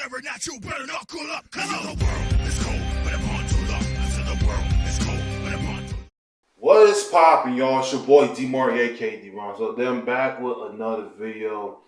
Staring at you, better knuckle up. Cause the world is cold, but I'm on too long. I said the world is cold, but I'm on too long. What is poppin', y'all? It's your boy D-Mark, aka D-Ron. So then back with another video.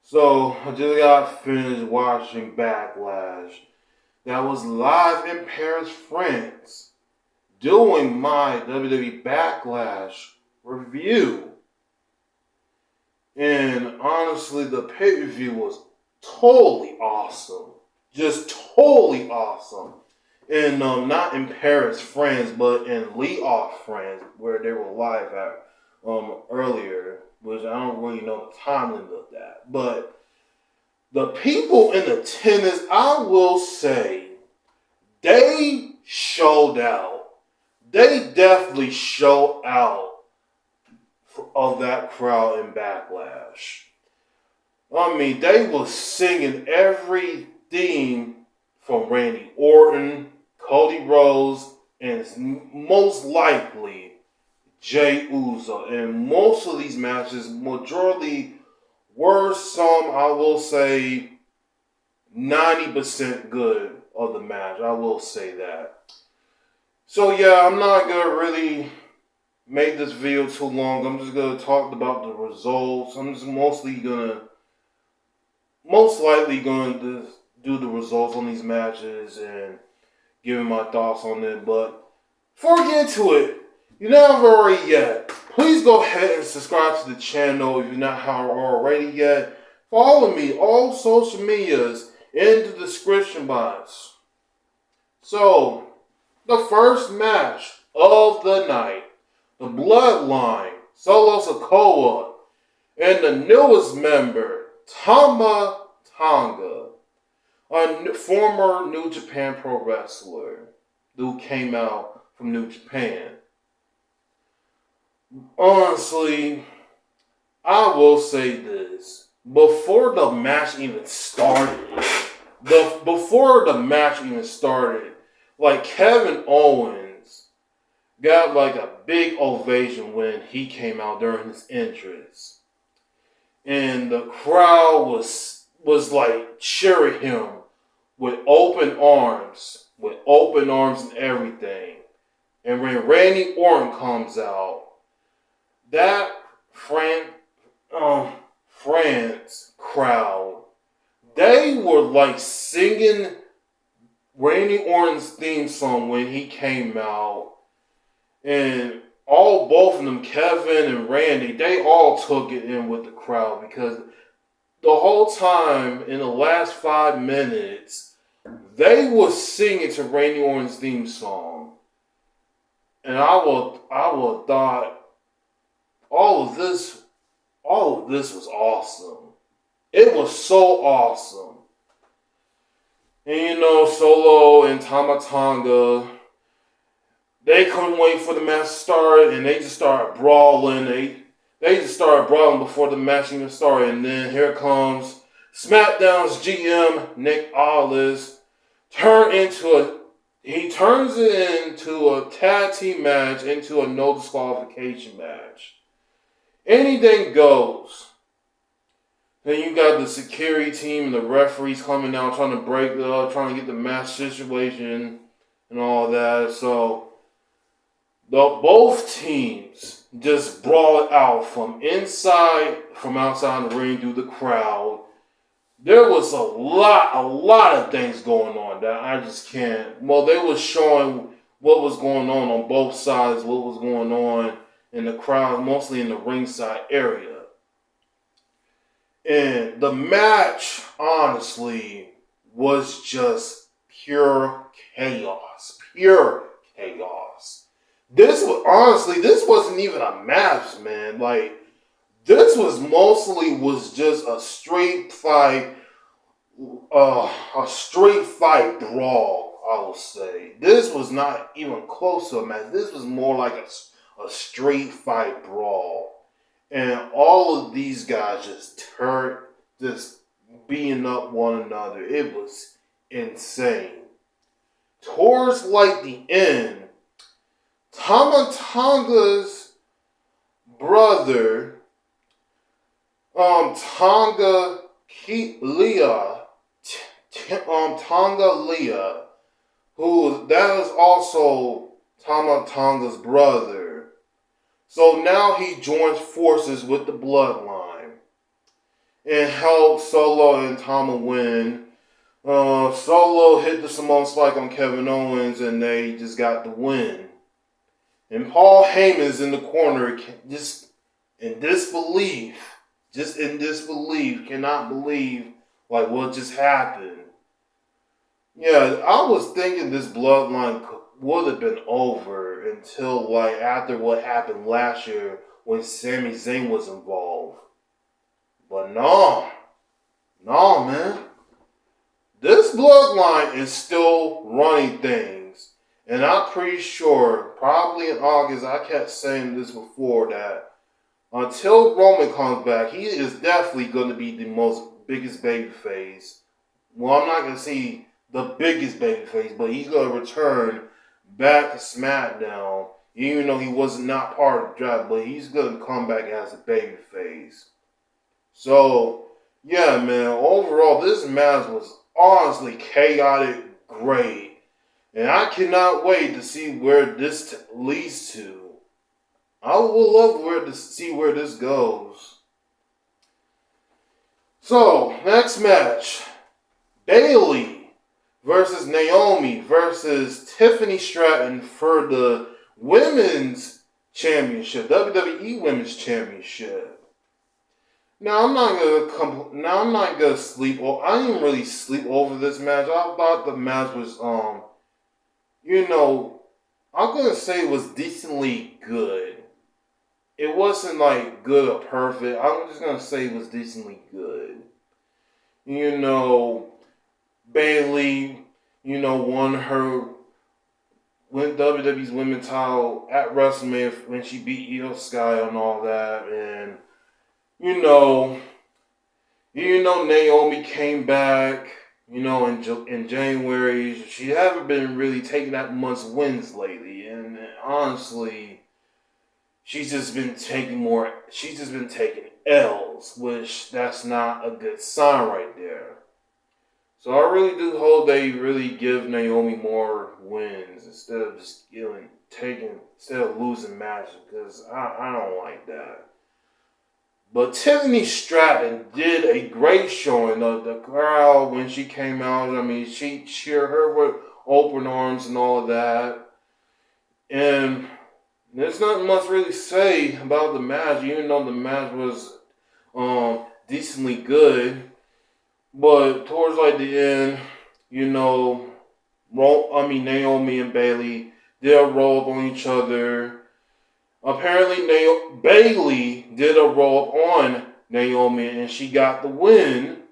So I just got finished watching Backlash. That was live in Paris, France, doing my WWE Backlash review. And honestly, the pay-per-view was totally awesome. Just totally awesome. And not in Paris, France, but in Lyon, France, where they were live at earlier, which I don't really know the time limit of that. But the people in attendance, I will say, they showed out. They definitely showed out of that crowd in Backlash. I mean, they was singing every theme from Randy Orton, Cody Rhodes, and most likely Jey Uso. And most of these matches, majority were some, I will say, 90% good of the match. I will say that. So yeah, I'm not going to really make this video too long. I'm just going to talk about the results. I'm just most likely going to do the results on these matches and giving my thoughts on it. But before we get into it, if you're not already yet, please go ahead and subscribe to the channel if you're not already yet. Follow me all social medias in the description box. So, the first match of the night, the Bloodline, Solo Sikoa, and the newest member, Tama Tonga, a former New Japan Pro Wrestler who came out from New Japan. Honestly, I will say this. Before the match even started, like Kevin Owens got like a big ovation when he came out during his entrance. And the crowd was like cheering him with open arms and everything. And when Randy Orton comes out, that France crowd, they were like singing Randy Orton's theme song when he came out. And both of them, Kevin and Randy, they all took it in with the crowd because the whole time in the last 5 minutes, they were singing to Randy Orton's theme song. And I would thought all of this was awesome. It was so awesome. And Solo and Tama Tonga, they couldn't wait for the match to start, and they just started brawling. They just started brawling before the match even started. And then here comes SmackDown's GM, Nick Aldis. He turns it into a tag team match, into a no disqualification match. Anything goes. Then you got the security team and the referees coming out trying to break it up, trying to get the match situation and all that. So both teams just brawled out from outside the ring through the crowd. There was a lot of things going on that I just can't. Well, they was showing what was going on both sides, what was going on in the crowd, mostly in the ringside area. And the match, honestly, was just pure chaos. Pure chaos. This wasn't even a match, man. Like, this was just a straight fight brawl, I will say. This was not even close to a match. This was more like a straight fight brawl. And all of these guys just beating up one another. It was insane. Towards like the end, Tama Tonga's brother, Tonga Leah Tonga Leah, that is also Tama Tonga's brother. So now he joins forces with the Bloodline and helps Solo and Tama win. Solo hit the Samoan Spike on Kevin Owens and they just got the win. And Paul Heyman's in the corner just in disbelief, cannot believe like what just happened. Yeah, I was thinking this Bloodline would have been over until like after what happened last year when Sami Zayn was involved. But no, man. This Bloodline is still running things. And I'm pretty sure, probably in August, I kept saying this before, that until Roman comes back, he is definitely going to be the biggest babyface. Well, I'm not going to say the biggest babyface, but he's going to return back to SmackDown, even though he was not part of the draft, but he's going to come back as a babyface. So, yeah, man, overall, this match was honestly chaotic, great. And I cannot wait to see where this leads to. I would love to see where this goes. So, next match. Bayley versus Naomi versus Tiffany Stratton for the Women's Championship, WWE Women's Championship. Now I'm not gonna sleep. I didn't really sleep over this match. I thought the match was I'm gonna say it was decently good. It wasn't like good or perfect. I'm just gonna say it was decently good. Bayley, won WWE's women's title at WrestleMania when she beat Io Sky and all that, and Naomi came back, in January. She haven't been really taking that much wins lately, and honestly, she's just been taking L's, which that's not a good sign right there. So I really do hope they really give Naomi more wins instead of just instead of losing matches, because I don't like that. But Tiffany Stratton did a great showing of the crowd when she came out. I mean, she cheered her with open arms and all of that. And there's not much really to say about the match, even though the match was decently good. But towards like the end, Naomi and Bayley did a roll up on each other. Apparently, Bayley did a roll up on Naomi, and she got the win.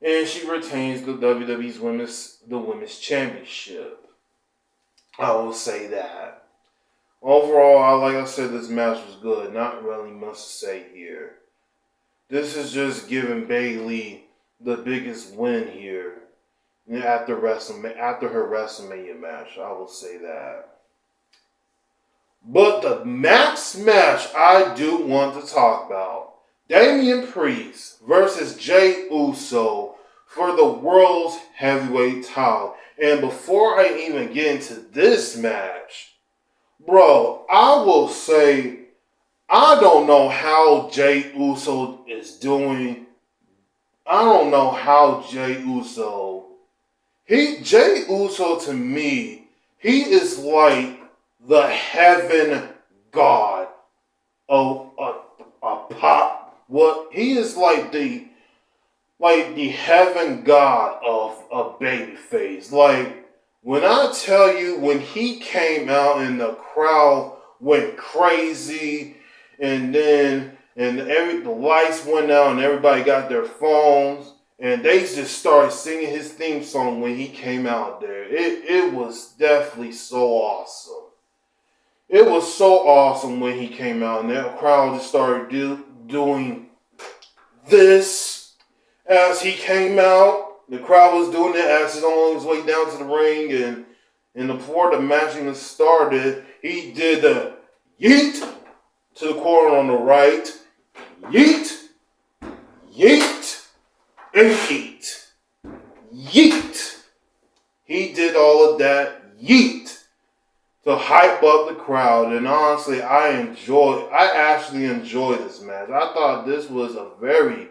And she retains the WWE's Women's Championship. I will say that. Overall, like I said, this match was good. Not really much to say here. This is just giving Bayley the biggest win here after her WrestleMania match. I will say that. But the next match I do want to talk about. Damian Priest versus Jey Uso for the World's Heavyweight title. And before I even get into this match, bro, I will say, I don't know how Jey Uso is doing. I don't know how Jey Uso to me, he is like the heaven god of a pop. What he is like the heaven god of a babyface. Like, when I tell you, when he came out and the crowd went crazy, and then the lights went out and everybody got their phones and they just started singing his theme song when he came out there. It was definitely so awesome. It was so awesome when he came out, and that crowd just started doing this as he came out. The crowd was doing it as he's on his way down to the ring, and before the match even started, he did the yeet to the corner on the right, yeet, yeet, and yeet. yeet. He did all of that yeet to hype up the crowd. And honestly, I actually enjoyed this match. I thought this was a very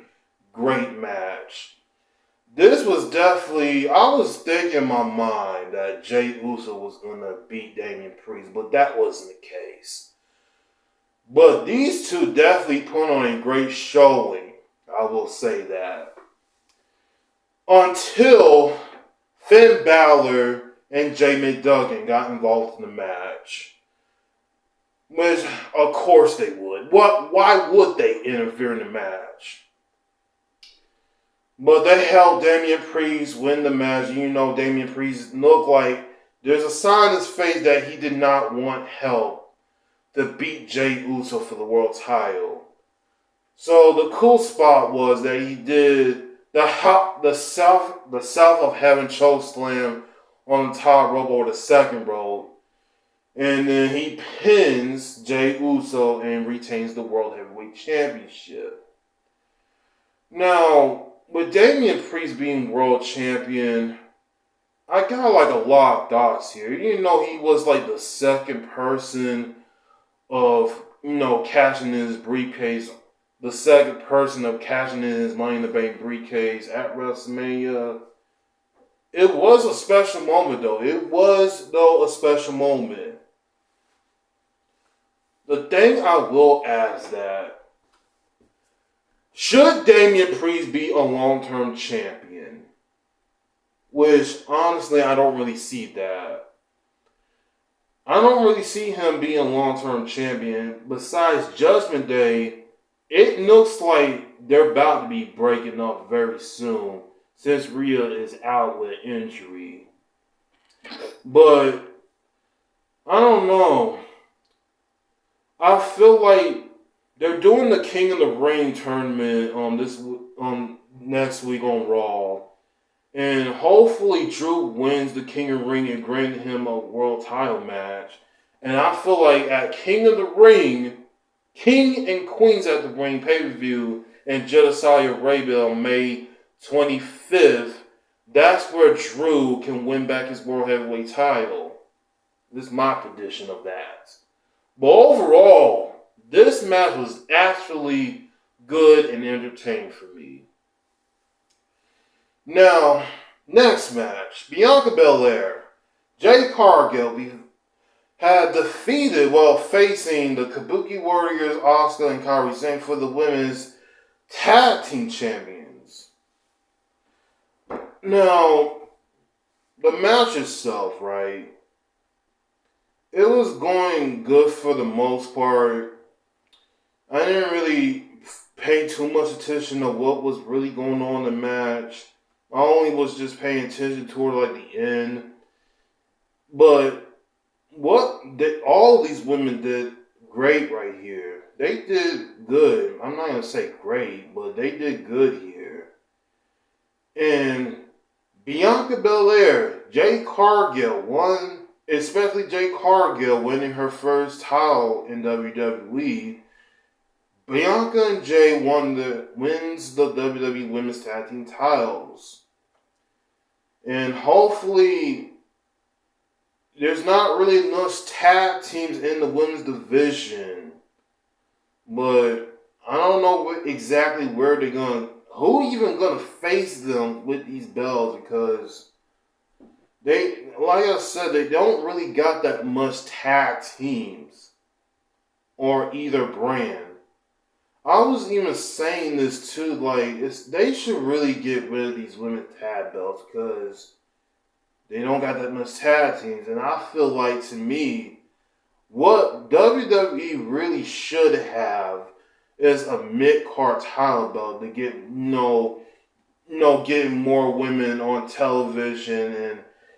great match. This was definitely, I was thinking in my mind that Jey Uso was going to beat Damian Priest, but that wasn't the case. But these two definitely put on a great showing. I will say that. Until Finn Balor and Jay McDuggan got involved in the match. Which, of course they would. Why would they interfere in the match? But they helped Damian Priest win the match. You know, Damian Priest looked like there's a sign in his face that he did not want help to beat Jey Uso for the world title. So the cool spot was that he did the South of Heaven chokeslam on the top rope or the second rope. And then he pins Jey Uso and retains the World Heavyweight Championship. Now, with Damian Priest being World Champion, I got like a lot of thoughts here. You know, he was like the second person of, cashing in his briefcase. The second person of cashing in his Money in the Bank briefcase at WrestleMania. It was a special moment, though. It was, a special moment. The thing I will ask that, should Damian Priest be a long-term champion? Which, honestly, I don't really see that. I don't really see him being a long-term champion. Besides Judgment Day, it looks like they're about to be breaking up very soon since Rhea is out with injury. But, I don't know. I feel like they're doing the King of the Ring tournament next week on Raw. And hopefully Drew wins the King of the Ring and grant him a world title match. And I feel like at King of the Ring, King and Queens at the Ring pay-per-view in Jeddah, Saudi Arabia on May 25th, that's where Drew can win back his World Heavyweight title. This is my prediction of that. But overall, this match was actually good and entertaining for me. Now, next match, Bianca Belair, Jade Cargill had defeated while facing the Kabuki Warriors, Asuka and Kairi Sane for the women's tag team champions. Now, the match itself, right? It was going good for the most part. I didn't really pay too much attention to what was really going on in the match. I only was just paying attention toward like the end. But all these women did great right here. They did good. I'm not going to say great, but they did good here. And Bianca Belair, Jade Cargill won, especially Jade Cargill winning her first title in WWE. Bianca and Jay wins the WWE Women's Tag Team titles. And hopefully, there's not really enough tag teams in the women's division. But I don't know exactly where they're going. Who even going to face them with these belts? Because they, like I said, they don't really got that much tag teams or either brand. I was even saying this too, like, they should really get rid of these women's tag belts because they don't got that much tag teams. And I feel like, to me, what WWE really should have is a mid-card title belt to get, getting more women on television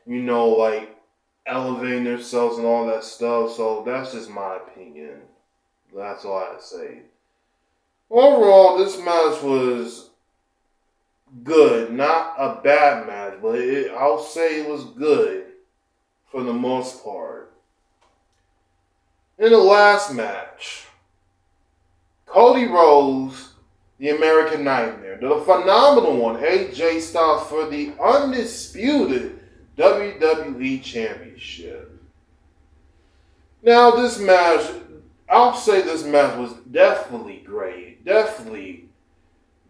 and, like, elevating themselves and all that stuff. So that's just my opinion. That's all I have to say. Overall, this match was good. Not a bad match, but I'll say it was good for the most part. In the last match, Cody Rhodes, the American Nightmare, the phenomenal one, AJ Styles, for the undisputed WWE Championship. Now, this match, I'll say this match was definitely great. Definitely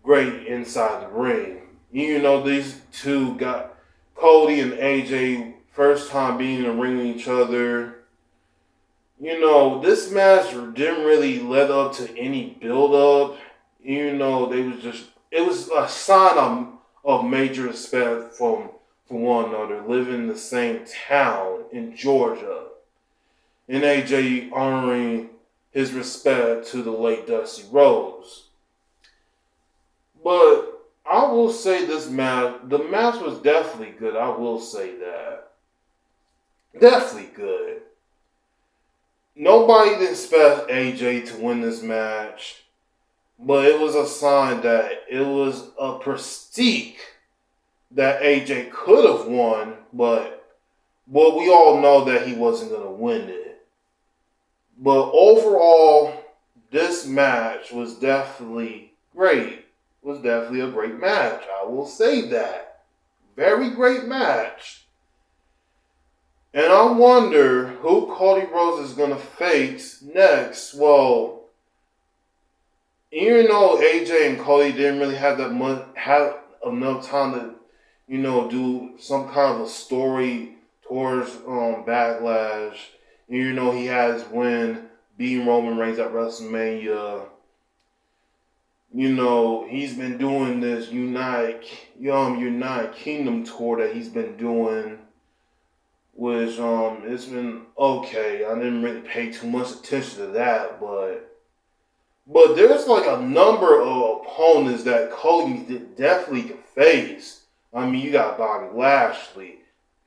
great inside the ring. You know, these two got Cody and AJ first time being in the ring with each other. You know, this match didn't really lead up to any build-up. You know, it was a sign of major respect from one another, living in the same town in Georgia. And AJ honoring his respect to the late Dusty Rhodes. But I will say the match was definitely good. I will say that. Definitely good. Nobody didn't expect AJ to win this match, but it was a sign that it was a prestige that AJ could have won, but we all know that he wasn't going to win it. But overall, this match was definitely great. It was definitely a great match. I will say that. Very great match. And I wonder who Cody Rhodes is going to face next. Well, even though AJ and Cody didn't really have enough time to, you know, do some kind of a story towards Backlash. You know, he has win, beating Roman Reigns at WrestleMania. You know, he's been doing this United Kingdom tour that he's been doing, which it's been okay. I didn't really pay too much attention to that, but there's like a number of opponents that Cody definitely can face. I mean, you got Bobby Lashley,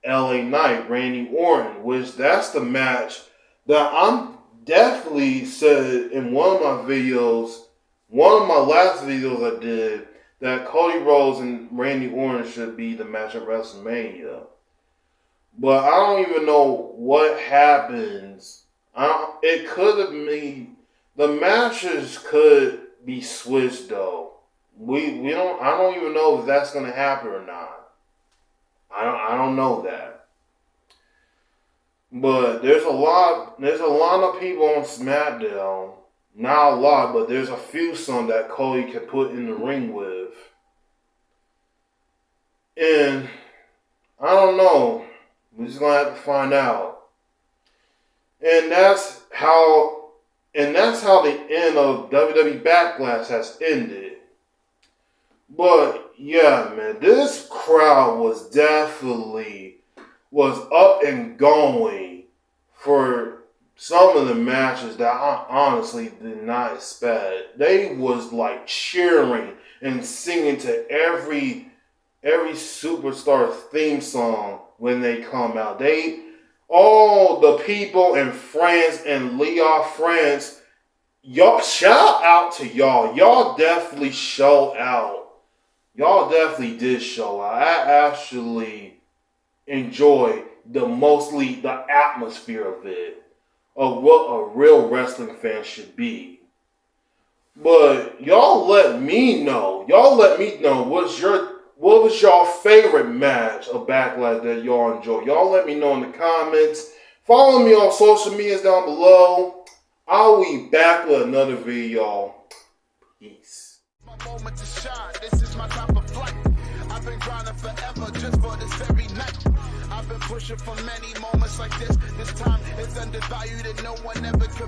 LA Knight, Randy Orton, which that's the match that I'm definitely said in one of my last videos I did, that Cody Rhodes and Randy Orton should be the match at WrestleMania. But I don't even know what happens. It could have been, the matches could be switched though. I don't even know if that's gonna happen or not. I don't know that. But there's a lot of people on SmackDown. Not a lot, but there's a few some that Cody can put in the ring with. And I don't know. We're just gonna have to find out. And that's how the end of WWE Backlash has ended. But yeah, man, this crowd was up and going for some of the matches that I honestly did not expect. They was like cheering and singing to every superstar theme song when they come out. All the people in France and Lyon, France, y'all, shout out to y'all. Y'all definitely show out. Y'all definitely did show out. I actually enjoy the atmosphere of it, of what a real wrestling fan should be. But y'all let me know. What was y'all favorite match of Backlash that y'all enjoy? Y'all let me know in the comments. Follow me on social medias down below. I'll be back with another video, y'all. Peace. My moment to shine. This is my time of flight. I've been grinding forever just for this very night. I've been pushing for many moments like this. This time is undervalued and no one ever could.